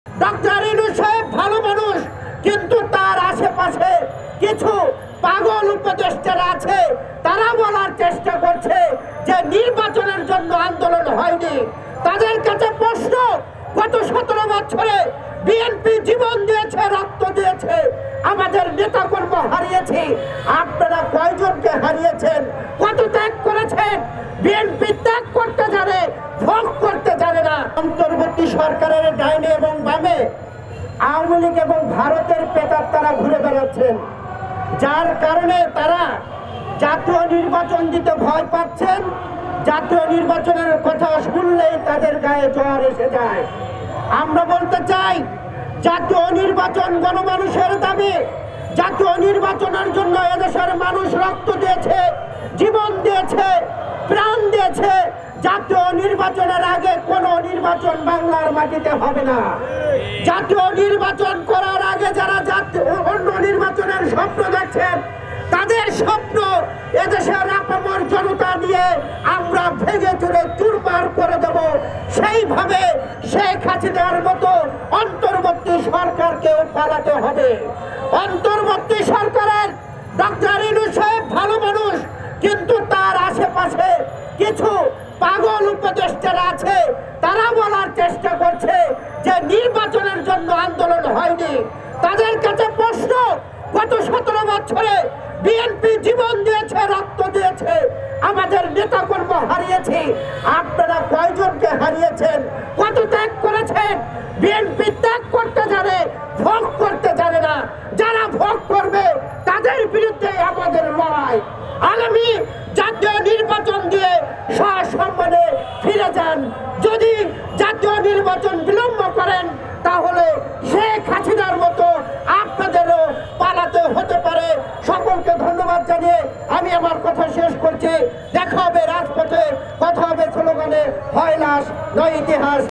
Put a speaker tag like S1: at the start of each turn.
S1: Doctor Yunus সাহেব ভালো মানুষ, কিন্তু তার আশেপাশে কিছু পাগল উপদেষ্টারা আছে, তারা বলার চেষ্টা করছে যে নির্বাচনের জন্য আন্দোলন হয়নি। তাদের কাছে প্রশ্ন, গত 17 বছরে বিএনপি জীবন দিয়েছে, রক্ত দিয়েছে, আমাদের নেতাকর্মী হারিয়েছি, আপনারা কয়জনকে হারিয়েছেন, কত ত্যাগ করেছেন? বিএনপি ত্যাগ করতে জানে, ভোগ করতে জানে না। অন্তর্বর্তী সরকারের ডাইনে এবং বামে আওয়ামী লীগ এবং ভারতের পেটার তারা ঘুরে বেড়াচ্ছেন, যার কারণে তারা জাতীয় নির্বাচন দিতে ভয় পাচ্ছেন। জাতীয় নির্বাচনের কথা শুনলেই তাদের গায়ে জ্বর এসে যায়। আমরা বলতে চাই, জাতীয় নির্বাচন গণমানুষের দাবি। জাতীয় নির্বাচনের জন্য এদেশের মানুষ রক্ত দিয়েছে, জীবন দিয়েছে, প্রাণ দিয়েছে। জাতীয় নির্বাচনের আগে কোন নির্বাচন বাংলার মাটিতে হবে না। জাতীয় নির্বাচন করার আগে যারা অন্য নির্বাচনের স্বপ্ন দেখছেন, তাদের স্বপ্ন এদেশের আপামর জনতা নিয়ে আমরা ভেঙে চুরে চুরমার করে দেব। সেইভাবে শেখ হাসিনার মতো অন্তর্বর্তী সরকারকেও পালাতে হবে। অন্তর্বর্তী সরকারের ডক্টর ইউনূস সাহেব ভালো মানুষ, কিন্তু তার আশেপাশে কিছু পাগল উপদেষ্টারা আছে, তারা বলার চেষ্টা করছে যে নির্বাচনের জন্য আন্দোলন হয়নি। তাদের কাছে প্রশ্ন, গত 17 বছরে বিএনপি জীবন দিয়েছে, রক্ত দিয়েছে, আমাদের নেতাকর্মী হারিয়েছি, আপনারা কয়জনকে হারিয়েছেন, কত ত্যাগ করেছেন? বিএনপি ত্যাগ করতে জানে, ভোগ করতে জানে না। যারা ভোগ করবে তাদের বিরুদ্ধে আমাদের লড়াই। আগামী জাতীয় নির্বাচন দিয়ে সসম্মানে ফিরে যান। যদি জাতীয় নির্বাচন বিলম্ব করেন, তাহলে শেখ হাসিনার মতো আপনাদেরও পালাতে হতে পারে। সকলকে ধন্যবাদ জানিয়ে আমি আমার কথা শেষ করছি। দেখা হবে রাজপথে, কথা হবে স্লোগানে, হয় লাশ নয় ইতিহাস।